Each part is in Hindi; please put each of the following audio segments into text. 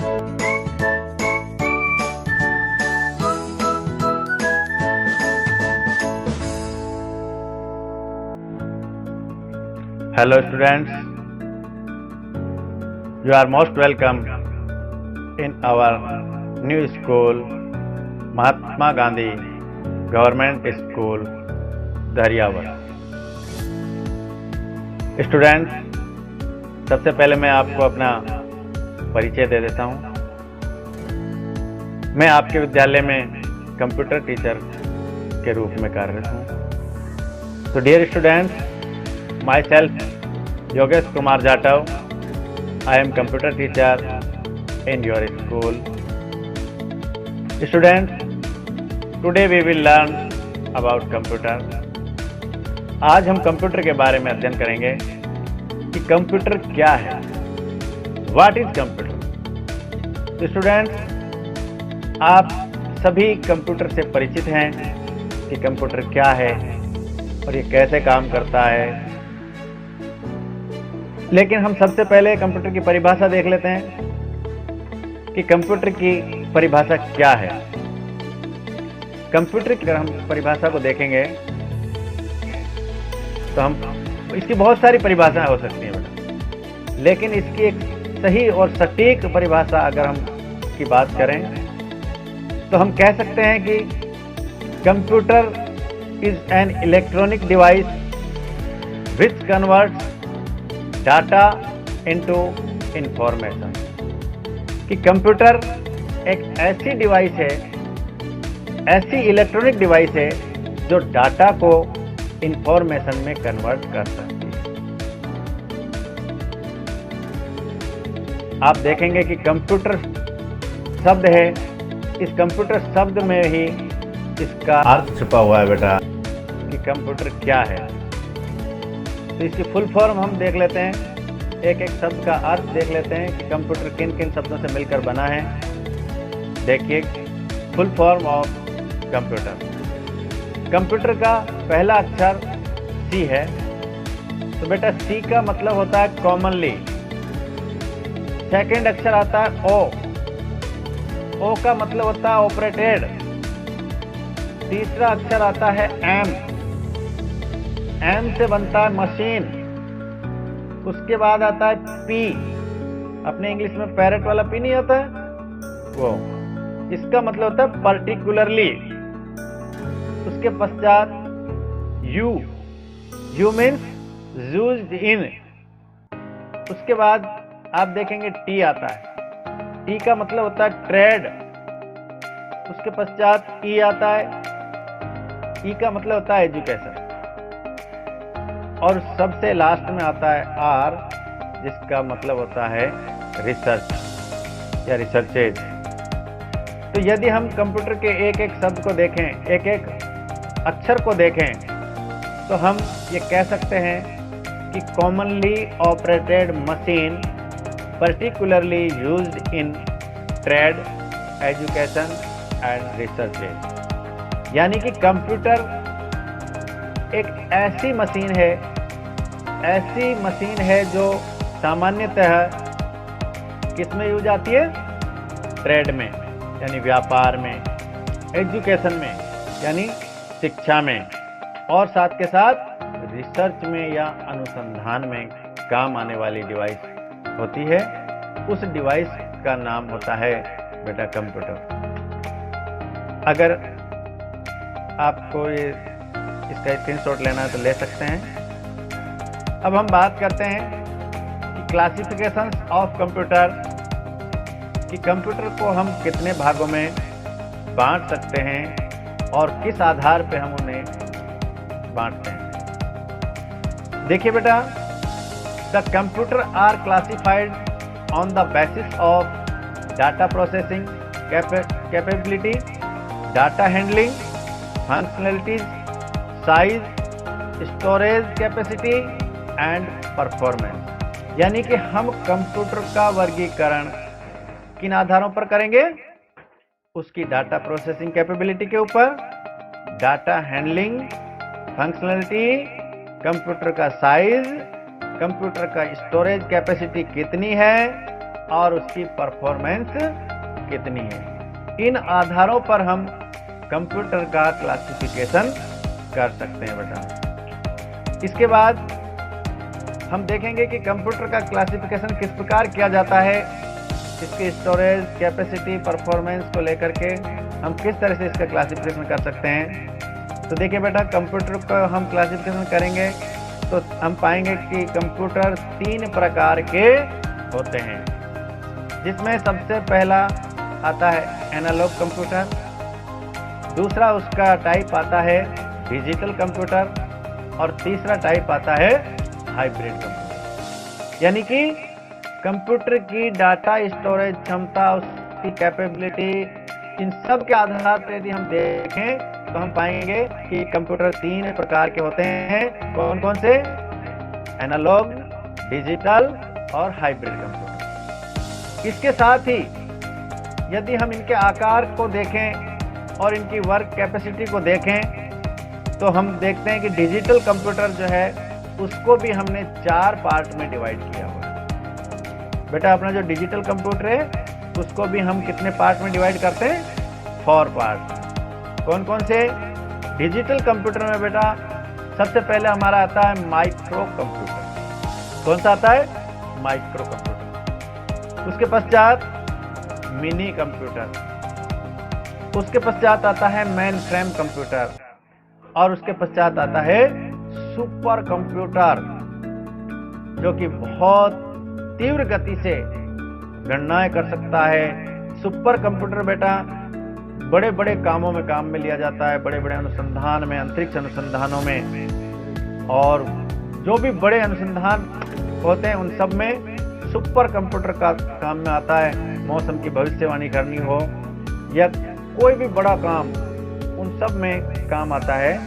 Hello students, you are most welcome in our new school, Mahatma Gandhi Government School, Dariyawar. Students, सबसे पहले मैं आपको अपना परिचय दे देता हूँ। मैं आपके विद्यालय में कंप्यूटर टीचर के रूप में कार्यरत हूँ। तो dear students, myself Yogesh Kumar Jatav, I am computer teacher in your school. Students, today we will learn about computer. आज हम कंप्यूटर के बारे में अध्ययन करेंगे कि कंप्यूटर क्या है, What is कंप्यूटर। तो स्टूडेंट्स, आप सभी कंप्यूटर से परिचित हैं कि कंप्यूटर क्या है और ये कैसे काम करता है। लेकिन हम सबसे पहले कंप्यूटर की परिभाषा देख लेते हैं कि कंप्यूटर की परिभाषा क्या है। कंप्यूटर की अगर हम परिभाषा को देखेंगे तो हम इसकी बहुत सारी परिभाषाएं हो सकती हैं बेटा, लेकिन इसकी एक सही और सटीक परिभाषा अगर हम की बात करें तो हम कह सकते हैं कि computer is an electronic device which converts data into information. कि कंप्यूटर एक ऐसी डिवाइस है, ऐसी इलेक्ट्रॉनिक डिवाइस है जो डाटा को इंफॉर्मेशन में कन्वर्ट कर सकती है। आप देखेंगे कि कंप्यूटर शब्द है, इस कंप्यूटर शब्द में ही इसका अर्थ छुपा हुआ है बेटा कि कंप्यूटर क्या है। तो इसकी फुल फॉर्म हम देख लेते हैं, एक एक शब्द का अर्थ देख लेते हैं कि कंप्यूटर किन किन शब्दों से मिलकर बना है। देखिए, full form of computer. Computer का पहला अक्षर सी है, तो बेटा सी का मतलब होता है कॉमनली। सेकंड अक्षर आता है ओ, ओ का मतलब होता है ऑपरेटेड। तीसरा अक्षर आता है एम, एम से बनता है मशीन। उसके बाद आता है पी, अपने इंग्लिश में पैरेट वाला पी नहीं होता है वो, इसका मतलब होता है पर्टिकुलरली। उसके पश्चात you, you means used in. उसके बाद आप देखेंगे टी आता है, टी का मतलब होता है ट्रेड। उसके पश्चात ई आता है, ई का मतलब होता है एजुकेशन। और सबसे लास्ट में आता है आर, जिसका मतलब होता है रिसर्च या रिसर्चेज। तो यदि हम कंप्यूटर के एक एक शब्द को देखें, एक एक अक्षर को देखें, तो हम ये कह सकते हैं कि commonly operated machine particularly used in trade, education and researches. यानी कि कंप्यूटर एक ऐसी मशीन है, ऐसी मशीन है जो सामान्यतः किसमें यूज आती है? ट्रेड में यानी व्यापार में, एजुकेशन में यानी शिक्षा में, और साथ के साथ रिसर्च में या अनुसंधान में काम आने वाली डिवाइस होती है। उस डिवाइस का नाम होता है बेटा कंप्यूटर। अगर आपको ये इसका स्क्रीनशॉट लेना है तो ले सकते हैं। अब हम बात करते हैं कि क्लासिफिकेशंस ऑफ कंप्यूटर, कि कंप्यूटर को हम कितने भागों में बांट सकते हैं और किस आधार पे हम उन्हें बांटते हैं। देखिए बेटा, the computer are classified on the basis of data processing capability, data handling functionalities, size, storage capacity and performance. यानी कि हम कंप्यूटर का वर्गीकरण किन आधारों पर करेंगे? उसकी डाटा प्रोसेसिंग कैपेबिलिटी के ऊपर, डाटा हैंडलिंग फंक्शनलिटी, कंप्यूटर का साइज, कंप्यूटर का स्टोरेज कैपेसिटी कितनी है, और उसकी परफॉर्मेंस कितनी है। इन आधारों पर हम कंप्यूटर का क्लासिफिकेशन कर सकते हैं बेटा। इसके बाद हम देखेंगे कि कंप्यूटर का क्लासिफिकेशन किस प्रकार किया जाता है, इसके स्टोरेज कैपेसिटी परफॉर्मेंस को लेकर के हम किस तरह से इसका क्लासिफिकेशन कर सकते हैं। तो देखिए बेटा, कंप्यूटर का हम क्लासिफिकेशन करेंगे तो हम पाएंगे कि कंप्यूटर 3 प्रकार के होते हैं, जिसमें सबसे पहला आता है एनालॉग कंप्यूटर, दूसरा उसका टाइप आता है डिजिटल कंप्यूटर और तीसरा टाइप आता है हाइब्रिड कंप्यूटर। यानी कि कंप्यूटर की डाटा स्टोरेज क्षमता, उसकी कैपेबिलिटी, इन सब के आधार पर यदि हम देखें तो हम पाएंगे कि कंप्यूटर 3 प्रकार के होते हैं। कौन कौन से? एनालॉग, डिजिटल और हाइब्रिड कंप्यूटर। इसके साथ ही यदि हम इनके आकार को देखें और इनकी वर्क कैपेसिटी को देखें तो हम देखते हैं कि डिजिटल कंप्यूटर जो है उसको भी हमने 4 पार्ट में डिवाइड किया हुआ है। बेटा अपना जो डिजिटल कंप्यूटर है उसको भी हम कितने पार्ट में डिवाइड करते हैं? 4 पार्ट। कौन कौन से? डिजिटल कंप्यूटर में बेटा सबसे पहले हमारा आता है माइक्रो कंप्यूटर। कौन सा आता है? Micro computer. उसके पश्चात मिनी कंप्यूटर, उसके पश्चात आता है मेन फ्रेम कंप्यूटर और उसके पश्चात आता है सुपर कंप्यूटर, जो कि बहुत तीव्र गति से गणनाएं कर सकता है। सुपर कंप्यूटर बेटा बड़े बड़े कामों में काम में लिया जाता है, बड़े बड़े अनुसंधान में, अंतरिक्ष अनुसंधानों में, और जो भी बड़े अनुसंधान होते हैं उन सब में सुपर कंप्यूटर का काम में आता है। मौसम की भविष्यवाणी करनी हो या कोई भी बड़ा काम, उन सब में काम आता है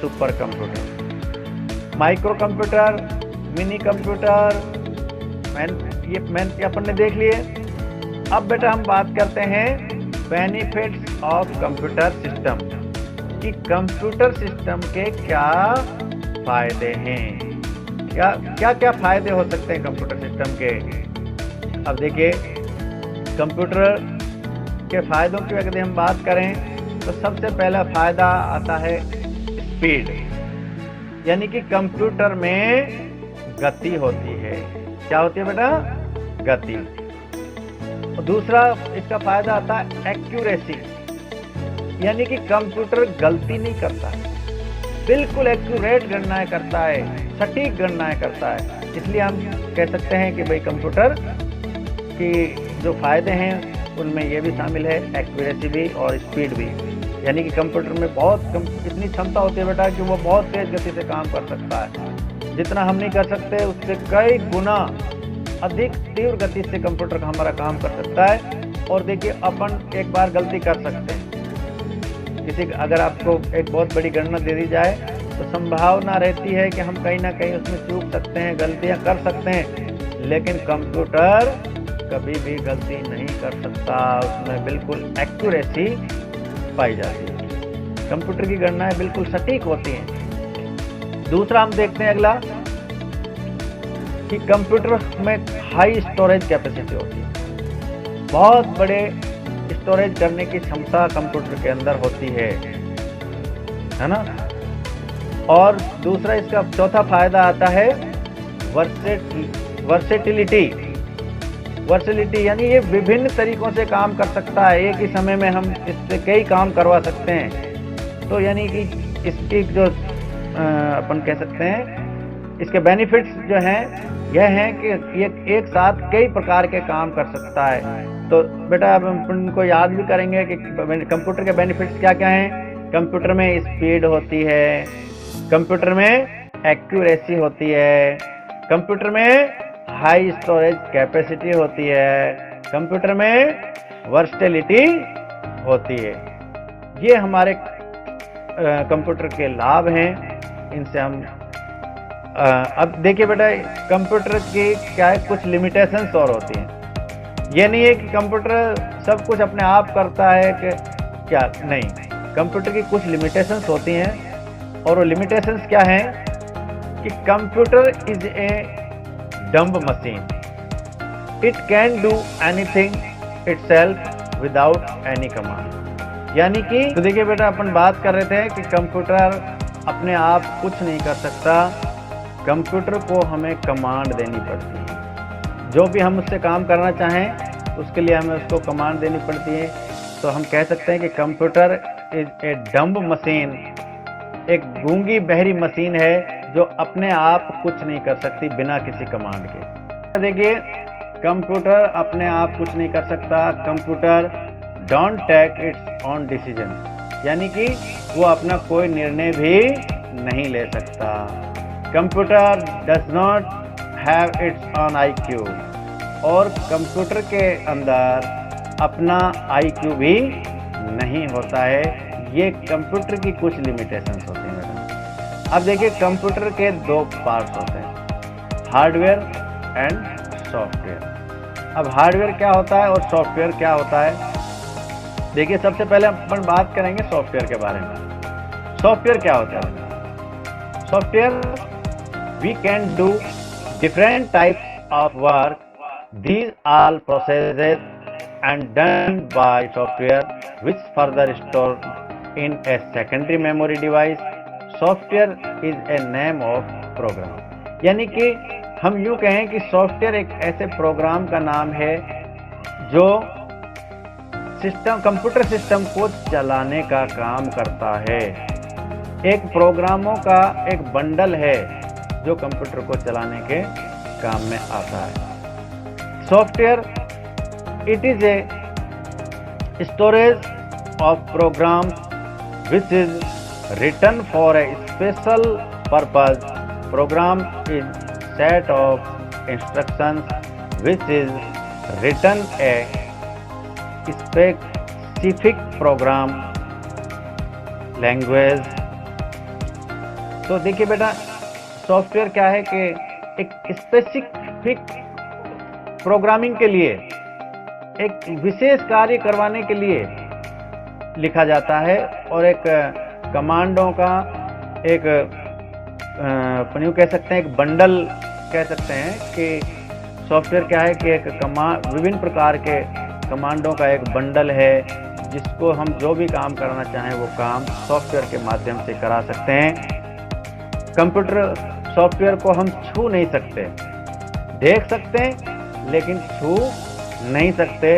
super computer. Micro computer, mini computer, ये अपन ने देख लिए। अब बेटा हम बात करते हैं बेनिफिट्स ऑफ कंप्यूटर सिस्टम, कि कंप्यूटर सिस्टम के क्या फायदे हैं, क्या क्या फायदे हो सकते हैं कंप्यूटर सिस्टम के। अब देखिए, कंप्यूटर के फायदों की अगर हम बात करें तो सबसे पहला फायदा आता है स्पीड, यानी कि कंप्यूटर में गति होती है। क्या होती है बेटा? गति। दूसरा इसका फायदा आता है एक्यूरेसी, यानी कि कंप्यूटर गलती नहीं करता, बिल्कुल एक्यूरेट गणनाएं करता है, सटीक गणनाएं करता है। इसलिए हम कह सकते हैं कि भाई कंप्यूटर की जो फायदे हैं उनमें ये भी शामिल है, एक्यूरेसी भी और स्पीड भी। यानी कि कंप्यूटर में बहुत इतनी क्षमता होती है बेटा कि वो बहुत तेज गति से काम कर सकता है। जितना हम नहीं कर सकते उससे कई गुना अधिक तीव्र गति से कंप्यूटर का हमारा काम कर सकता है। और देखिए, अपन एक बार गलती कर सकते हैं, अगर आपको एक बहुत बड़ी गणना दे दी जाए तो संभावना रहती है कि हम कहीं ना कहीं उसमें चूक सकते हैं, गलतियां कर सकते हैं, लेकिन कंप्यूटर कभी भी गलती नहीं कर सकता, उसमें बिल्कुल एक्यूरेसी पाई जाती है, कंप्यूटर की गणनाएं बिल्कुल सटीक होती हैं। दूसरा हम देखते हैं अगला, कि कंप्यूटर में हाई स्टोरेज कैपेसिटी होती है, बहुत बड़े स्टोरेज करने की क्षमता कंप्यूटर के अंदर होती है ना। और दूसरा इसका चौथा फायदा आता है वर्सेटिलिटी, यानी ये विभिन्न तरीकों से काम कर सकता है, एक ही समय में हम इससे कई काम करवा सकते हैं। तो यानी कि इसकी जो अपन कह सकते हैं इसके बेनिफिट्स जो हैं यह हैं कि ये एक साथ कई प्रकार के काम कर सकता है। तो बेटा अब हम इनको याद भी करेंगे कि कंप्यूटर के बेनिफिट्स क्या क्या हैं। कंप्यूटर में स्पीड होती है, कंप्यूटर में एक्यूरेसी होती है, कंप्यूटर में हाई स्टोरेज कैपेसिटी होती है, कंप्यूटर में वर्सेटिलिटी होती है। ये हमारे कंप्यूटर के लाभ हैं, इनसे हम अब देखिए बेटा, कंप्यूटर की क्या है, कुछ लिमिटेशंस और होती हैं। ये नहीं है कि कंप्यूटर सब कुछ अपने आप करता है कि क्या, नहीं, कंप्यूटर की कुछ लिमिटेशंस होती हैं। और वो लिमिटेशंस क्या हैं कि computer is a dumb machine, it can do anything itself without any command. यानी कि तो देखिए बेटा, अपन बात कर रहे थे कि कंप्यूटर अपने आप कुछ नहीं कर सकता, कंप्यूटर को हमें कमांड देनी पड़ती है। जो भी हम उससे काम करना चाहें उसके लिए हमें उसको कमांड देनी पड़ती है। तो हम कह सकते हैं कि computer is a dumb machine, एक गूंगी बहरी मशीन है जो अपने आप कुछ नहीं कर सकती बिना किसी कमांड के। देखिए, कंप्यूटर अपने आप कुछ नहीं कर सकता। Computer don't take its own decision, यानी कि वो अपना कोई निर्णय भी नहीं ले सकता। Computer does not have its own IQ, और कंप्यूटर के अंदर अपना IQ भी नहीं होता है। ये कंप्यूटर की कुछ लिमिटेशंस होती हैं बेटा। अब देखिए, कंप्यूटर के दो पार्ट्स होते हैं, हार्डवेयर एंड सॉफ्टवेयर। अब हार्डवेयर क्या होता है और सॉफ्टवेयर क्या होता है? देखिए, सबसे पहले अपन बात करेंगे सॉफ्टवेयर के बारे में। सॉफ्टवेयर क्या होता है? Software, we can do different types of work, these all processes and done by software which further stored in a secondary memory device. Software is a name of program. यानी कि हम यूं कहें कि सॉफ्टवेयर एक ऐसे प्रोग्राम का नाम है जो सिस्टम, कंप्यूटर सिस्टम को चलाने का काम करता है। एक प्रोग्रामों का एक बंडल है जो कंप्यूटर को चलाने के काम में आता है। Software, it is a storage of programs which is written for a special purpose. Program is set of instructions which is written a specific program language. तो देखिए बेटा, सॉफ्टवेयर क्या है कि एक स्पेसिफिक प्रोग्रामिंग के लिए, एक विशेष कार्य करवाने के लिए लिखा जाता है, और एक कमांडों का एक अपन यूँ कह सकते हैं एक बंडल कह सकते हैं कि सॉफ्टवेयर क्या है कि एक विभिन्न प्रकार के कमांडों का एक बंडल है जिसको हम जो भी काम करना चाहें वो काम सॉफ्टवेयर के माध्यम से करा सकते हैं। कंप्यूटर सॉफ्टवेयर को हम छू नहीं सकते, देख सकते हैं लेकिन छू नहीं सकते।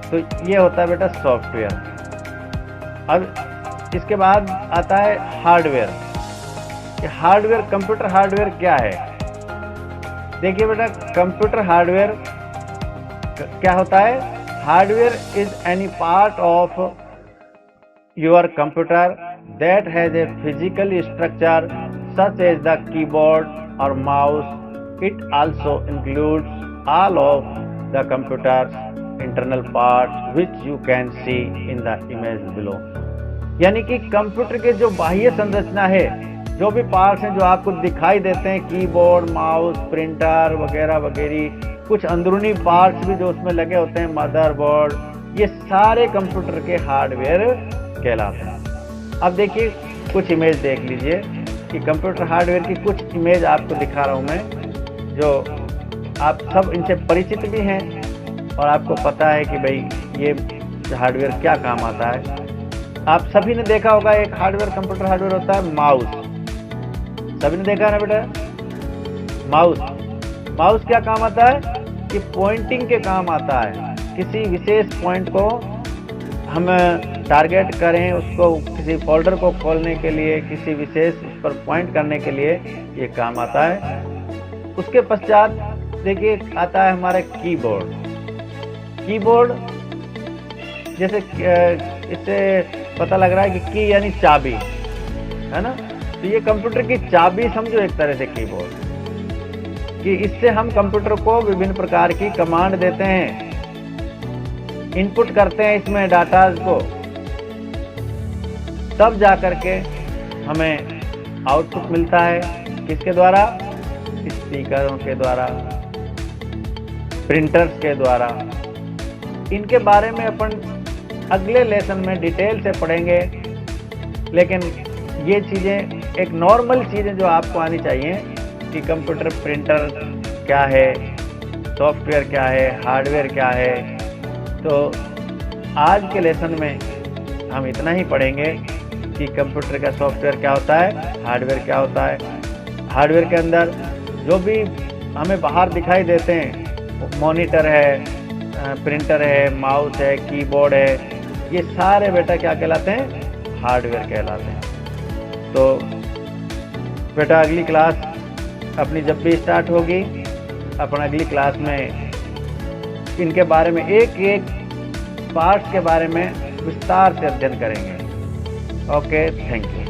तो ये होता है बेटा सॉफ्टवेयर। अब इसके बाद आता है हार्डवेयर। कि हार्डवेयर, कंप्यूटर हार्डवेयर क्या है? देखिए बेटा, कंप्यूटर हार्डवेयर क्या होता है? Hardware is any part of your computer that has a physical structure such as the keyboard और mouse. It also includes all of the computer's internal parts which you can see in the image below. यानी कि कंप्यूटर के जो बाह्य संरचना है, जो भी पार्ट्स हैं जो आपको दिखाई देते हैं, कीबोर्ड, माउस, प्रिंटर वगैरह वगैरह, कुछ अंदरूनी पार्ट्स भी जो उसमें लगे होते हैं, मदरबोर्ड, ये सारे कंप्यूटर के हार्डवेयर कहलाते हैं। अब देखिए, कुछ इमेज देख लीजिए कि कंप्यूटर हार्डवेयर की कुछ इमेज आपको दिखा रहा हूँ मैं, जो आप सब इनसे परिचित भी हैं और आपको पता है कि भाई ये हार्डवेयर क्या काम आता है। आप सभी ने देखा होगा, एक हार्डवेयर, कंप्यूटर हार्डवेयर होता है माउस। सभी ने देखा ना बेटा, माउस। माउस क्या काम आता है कि पॉइंटिंग के काम आता है। किसी विशेष पॉइंट को हम टारगेट करें, उसको किसी फोल्डर को खोलने के लिए, किसी विशेष उस पर पॉइंट करने के लिए ये काम आता है। उसके पश्चात देखिए आता है हमारा कीबोर्ड। कीबोर्ड जैसे इससे पता लग रहा है कि की यानी चाबी है ना, तो ये कंप्यूटर की चाबी समझो एक तरह से कीबोर्ड, कि इससे हम कंप्यूटर को विभिन्न प्रकार की कमांड देते हैं, इनपुट करते हैं इसमें डाटा को, तब जाकर के हमें आउटपुट मिलता है। किसके द्वारा? स्पीकरों के द्वारा, प्रिंटर्स के द्वारा। इनके बारे में अपन अगले लेसन में डिटेल से पढ़ेंगे, लेकिन ये चीज़ें एक नॉर्मल चीज़ें जो आपको आनी चाहिए कि कंप्यूटर प्रिंटर क्या है, सॉफ्टवेयर क्या है, हार्डवेयर क्या है। तो आज के लेसन में हम इतना ही पढ़ेंगे कि कंप्यूटर का सॉफ्टवेयर क्या होता है, हार्डवेयर क्या होता है। हार्डवेयर के अंदर जो भी हमें बाहर दिखाई देते हैं, मॉनिटर है, प्रिंटर है, माउस है, कीबोर्ड है, ये सारे बेटा क्या कहलाते हैं, हार्डवेयर कहलाते हैं। तो बेटा अगली क्लास अपनी जब भी स्टार्ट होगी, अपन अगली क्लास में इनके बारे में एक एक पार्ट्स के बारे में विस्तार से अध्ययन करेंगे। Okay, thank you.